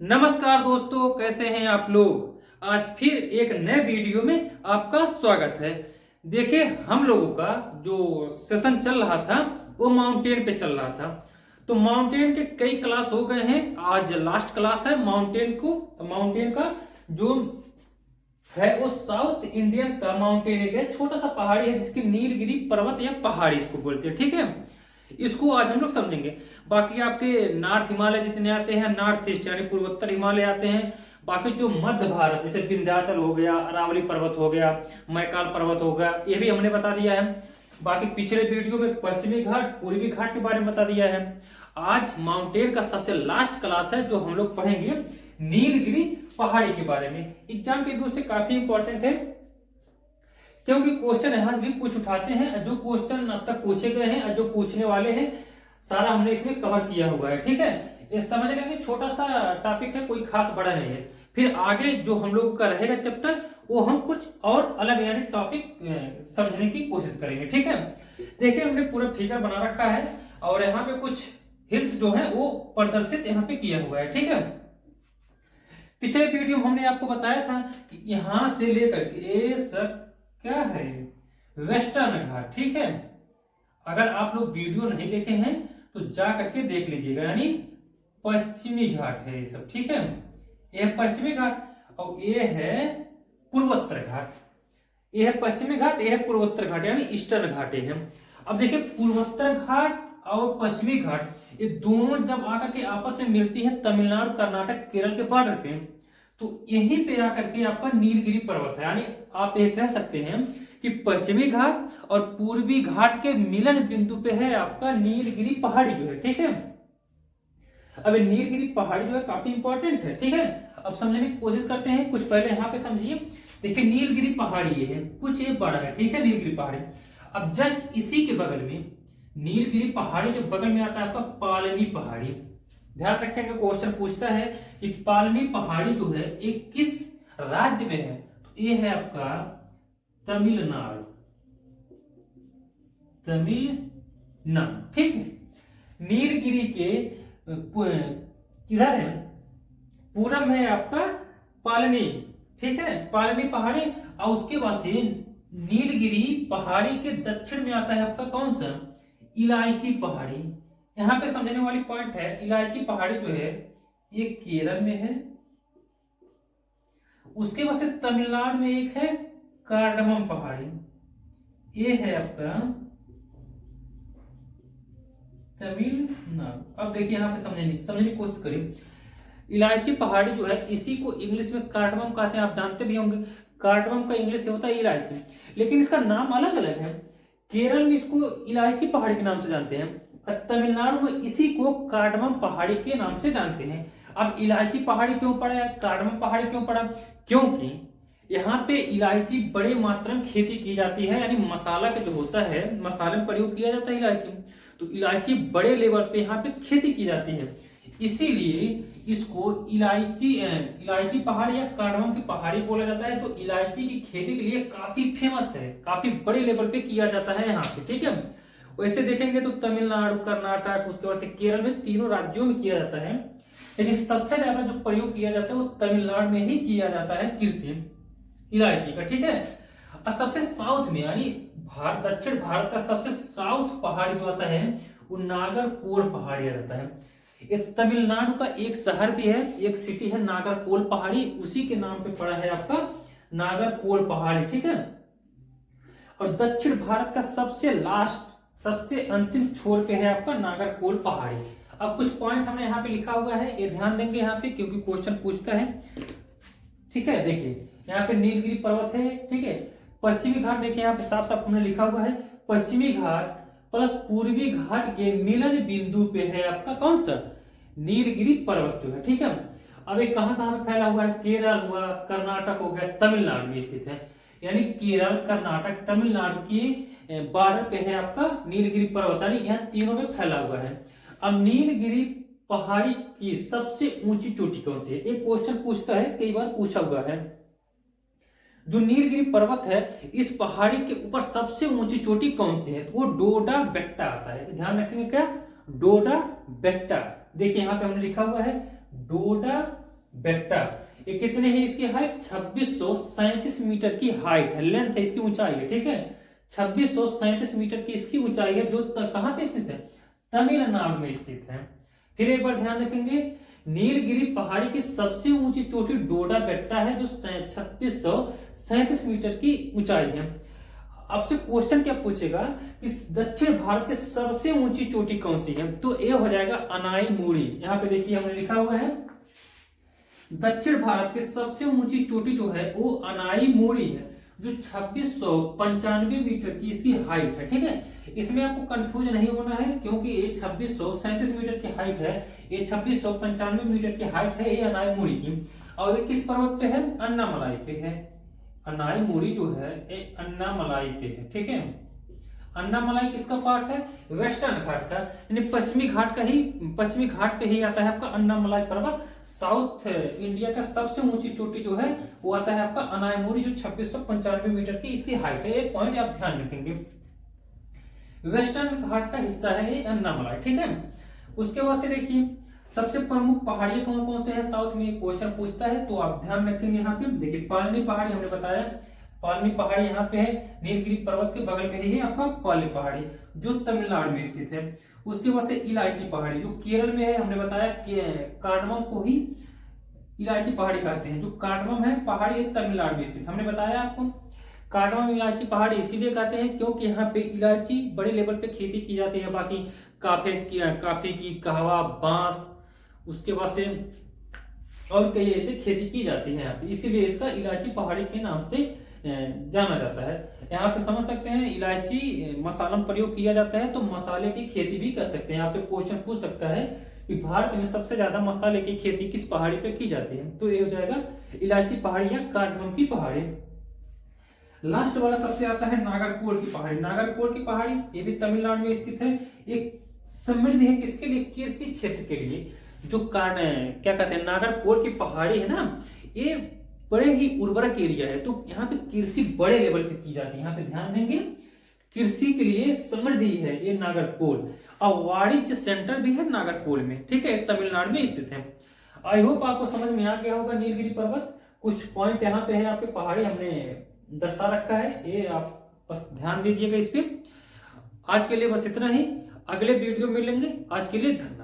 नमस्कार दोस्तों, कैसे हैं आप लोग। आज फिर एक नए वीडियो में आपका स्वागत है। देखिए, हम लोगों का जो सेशन चल रहा था वो माउंटेन पे चल रहा था। तो माउंटेन के कई क्लास हो गए हैं। आज लास्ट क्लास है माउंटेन का जो है वो साउथ इंडियन का माउंटेन एक छोटा सा पहाड़ी है जिसकी नीलगिरी पर्वत या पहाड़ी इसको बोलते हैं। ठीक है, इसको आज हम लोग समझेंगे। बाकी आपके नॉर्थ हिमालय जितने आते हैं, नॉर्थ ईस्ट यानी पूर्वोत्तर हिमालय आते हैं। बाकी जो मध्य भारत जैसे विंध्याचल हो गया, अरावली पर्वत हो गया, मैकाल पर्वत हो गया, ये भी हमने बता दिया है। बाकी पिछले वीडियो में पश्चिमी घाट, पूर्वी घाट के बारे में बता दिया है। आज माउंटेन का सबसे लास्ट क्लास है जो हम लोग पढ़ेंगे नीलगिरी पहाड़ी के बारे में। एग्जाम के व्यू से काफी इंपॉर्टेंट है क्योंकि क्वेश्चन यहां भी कुछ उठाते हैं। जो क्वेश्चन अब तक पूछे गए हैं, जो पूछने वाले हैं, सारा हमने इसमें कवर किया हुआ है। ठीक है, ये समझ लेंगे, छोटा सा टॉपिक है, कोई खास बड़ा नहीं है। फिर आगे जो हम लोगों का रहेगा चैप्टर, वो हम कुछ और अलग यानी टॉपिक समझने की कोशिश करेंगे। ठीक है, देखिए हमने पूरा फिगर बना रखा है और यहाँ पे कुछ हिल्स जो है वो प्रदर्शित यहाँ पे किया हुआ है। ठीक है, पिछले वीडियो में हमने आपको बताया था कि यहां से लेकर के सब क्या है वेस्टर्न घाट। ठीक है, अगर आप लोग वीडियो नहीं देखे हैं तो जा करके देख लीजिएगा, यानी पश्चिमी घाट है ये सब। ठीक है, ये है पश्चिमी घाट और ये है पूर्वोत्तर घाट। ये है पश्चिमी घाट, ये है पूर्वोत्तर घाट यानी ईस्टर्न घाटे हैं। अब देखिए, पूर्वोत्तर घाट और पश्चिमी घाट ये दोनों जब आकर के आपस में मिलती है तमिलनाडु, कर्नाटक, केरल के बॉर्डर पे, तो यहीं पे आकर के आपका नीलगिरी पर्वत है। यानी आप ये कह सकते हैं कि पश्चिमी घाट और पूर्वी घाट के मिलन बिंदु पे है आपका नीलगिरी पहाड़ी जो है। ठीक है, अब ये नीलगिरी पहाड़ी जो है काफी इंपॉर्टेंट है। ठीक है, अब समझने की कोशिश करते हैं। कुछ पहले यहाँ पे समझिए। देखिए, नीलगिरी पहाड़ी ये है, कुछ ये बड़ा है। ठीक है, नीलगिरी पहाड़ी। अब जस्ट इसी के बगल में, नीलगिरी पहाड़ी के बगल में आता है आपका पालनी पहाड़ी। ध्यान रखेंगे, क्वेश्चन पूछता है कि पालनी पहाड़ी जो है एक किस राज्य में है, तो ये है आपका तमिलनाडु। तमिलनाडु। ठीक है, नीलगिरी के किधर है, पूरब में है आपका पालनी। ठीक है, पालनी पहाड़ी। और उसके बाद से नीलगिरी पहाड़ी के दक्षिण में आता है आपका कौन सा, इलायची पहाड़ी। यहां पे समझने वाली पॉइंट है, इलायची पहाड़ी जो है ये केरल में है। उसके बाद से तमिलनाडु में एक है कार्डमम पहाड़ी, ये है आपका तमिलनाडु। अब देखिए यहाँ पे समझने की कोशिश करिए। इलायची पहाड़ी जो है इसी को इंग्लिश में कार्डमम कहते हैं, आप जानते भी होंगे। कार्डमम का इंग्लिश से होता है इलायची, लेकिन इसका नाम अलग अलग है। केरल में इसको इलायची पहाड़ी के नाम से जानते हैं, तमिलनाडु में इसी को कार्डमम पहाड़ी के नाम से जानते हैं। अब इलायची पहाड़ी क्यों पड़ा है, कार्डमम पहाड़ी क्यों पड़ा, क्योंकि यहाँ पे इलायची बड़े मात्रा में खेती की जाती है। यानी मसाला का जो होता है, मसाले में प्रयोग किया जाता है इलायची, तो इलायची बड़े लेवल पे यहाँ पे खेती की जाती है। इसीलिए इसको इलायची पहाड़ी या कार्डमम की पहाड़ी बोला जाता है, जो इलायची की खेती के लिए काफी फेमस है, काफी बड़े लेवल पे किया जाता है यहाँ पे। ठीक है, वैसे देखेंगे तो तमिलनाडु, कर्नाटक, उसके बाद से केरल में, तीनों राज्यों में किया जाता है, लेकिन सबसे ज्यादा जो प्रयोग किया जाता है वो तमिलनाडु में ही किया जाता है कृषि इलायची का। ठीक है, और सबसे साउथ में यानी दक्षिण भारत का सबसे साउथ पहाड़ी जो आता है वो नागरकोल पहाड़ी आ जाता है। ये तमिलनाडु का एक शहर भी है, एक सिटी है नागरकोल पहाड़ी, उसी के नाम पे पड़ा है आपका नागरकोल पहाड़ी। ठीक है, और दक्षिण भारत का सबसे लास्ट, सबसे अंतिम छोर पे है आपका नागरकोल पहाड़ी। अब कुछ पॉइंट हमने यहाँ पे लिखा हुआ है, ये ध्यान देंगे यहाँ पे क्योंकि क्वेश्चन पूछता है। ठीक है, देखिए यहाँ पे नीलगिरी पर्वत है। ठीक है, पश्चिमी घाट देखिए यहाँ पे साफ साफ हमने लिखा हुआ है, पश्चिमी घाट प्लस पूर्वी घाट के मिलन बिंदु पे है आपका कौन सा, नीलगिरी पर्वत जो है। ठीक है, अब ये कहां कहां पे फैला हुआ है, केरल हुआ, कर्नाटक हो गया, तमिलनाडु में स्थित है। यानी केरल, कर्नाटक, तमिलनाडु की बॉर्डर पे है आपका नीलगिरी पर्वत, यानी यहाँ तीनों में फैला हुआ है। अब नीलगिरी पहाड़ी की सबसे ऊंची चोटी कौन सी है, एक क्वेश्चन पूछता है, कई बार पूछा हुआ है। जो नीलगिरी पर्वत है, इस पहाड़ी के ऊपर सबसे ऊंची चोटी कौन सी है, तो वो डोडा बेट्टा आता है। ध्यान रखेंगे क्या, डोडा बेट्टा। देखिए यहाँ पे हमने लिखा हुआ है डोडा बेट्टा। ये कितने है इसकी हाइट? 2637 मीटर की हाइट है, लेंथ है, इसकी ऊंचाई है, ठीक है। 2637 मीटर की इसकी ऊंचाई है, जो कहां पे स्थित है? तमिलनाडु में स्थित है। फिर एक बार ध्यान रखेंगे, नीलगिरी पहाड़ी की सबसे ऊंची चोटी डोडा बेट्टा है, जो 2637 मीटर की ऊंचाई है। आपसे क्वेश्चन क्या पूछेगा कि दक्षिण भारत की सबसे ऊंची चोटी कौन सी है? तो ये हो जाएगा अनाईमुड़ी। यहाँ पे देखिए हमने लिखा हुआ है, दक्षिण भारत की सबसे ऊंची चोटी जो है वो अनाईमुड़ी है, जो 2695 मीटर की इसकी हाइट है, ठीक है। इसमें आपको कंफ्यूज नहीं होना है, क्योंकि ये 2637 मीटर की हाइट है, ये 2695 मीटर की हाइट है, ये अनाईमुड़ी की। और ये किस पर्वत पे है? अन्नामलाई पे है। अनाईमुड़ी जो है ये अन्नामलाई पे है, ठीक है। अन्नामलाई किसका पार्ट है? वेस्टर्न घाट का, यानी पश्चिमी घाट पे ही आता है आपका अन्नामलाई पर्वत। साउथ इंडिया का सबसे ऊंची चोटी जो है वो आता है आपका अनाईमुड़ी, जो 2695 मीटर की इसकी हाइट है। एक पॉइंट आप ध्यान रखेंगे, वेस्टर्न घाट का हिस्सा है ये अन्नामलाई, ठीक है। उसके बाद से देखिए सबसे प्रमुख पहाड़ियां कौन कौन से हैं साउथ में, क्वेश्चन पूछता है, तो आप ध्यान रखेंगे। यहाँ पे देखिए पालनी पहाड़ी हमने बताया, पालनी पहाड़ी यहाँ पे है, नीलगिरी पर्वत के बगल में ही है आपका पालनी पहाड़ी, जो तमिलनाडु में स्थित है। उसके बाद से इलायची पहाड़ी जो केरल में है, हमने बताया कि कार्डमम को ही इलायची पहाड़ी कहते हैं। जो कार्डमम है पहाड़ी तमिलनाडु में स्थित, हमने बताया आपको। कार्डमम इलायची पहाड़ी इसीलिए कहते हैं क्योंकि यहाँ पे इलायची बड़े लेवल पे खेती की जाती है। बाकी काफी की कहवा, बांस, उसके बाद से और कई ऐसे खेती की जाती है यहाँ पे, इसीलिए इसका इलायची पहाड़ी के नाम से जाना जाता है। यहाँ पे समझ सकते हैं इलायची मसाला में प्रयोग किया जाता है, तो मसाले की खेती भी कर सकते हैं। आपसे क्वेश्चन पूछ सकता है कि भारत में सबसे ज्यादा मसाले की खेती किस पहाड़ी पे की जाती है, तो ये हो जाएगा इलायची पहाड़ी या कार्डमम की पहाड़ी। लास्ट वाला सबसे आता है नागरकोल की पहाड़ी। नागरकोल की पहाड़ी ये भी तमिलनाडु में स्थित है। एक समृद्ध है किसके लिए? कृषि क्षेत्र के लिए। जो क्या कहते हैं, नागरकोल की पहाड़ी है ना, ये बड़े ही उर्वरक एरिया है, तो यहाँ पे कृषि बड़े लेवल पे की जाती है। यहाँ पे ध्यान देंगे, कृषि के लिए समृद्धि है ये नागरकोल, और वाणिज्य सेंटर भी है नागरकोल में, ठीक है, तमिलनाडु में स्थित है। आई होप आपको समझ में आ गया होगा नीलगिरी पर्वत। कुछ पॉइंट यहाँ पे है आपके पहाड़ी हमने दर्शा रखा है, ये आप बस ध्यान दीजिएगा इस पे। आज के लिए बस इतना ही, अगले वीडियो मिलेंगे। आज के लिए धन्यवाद।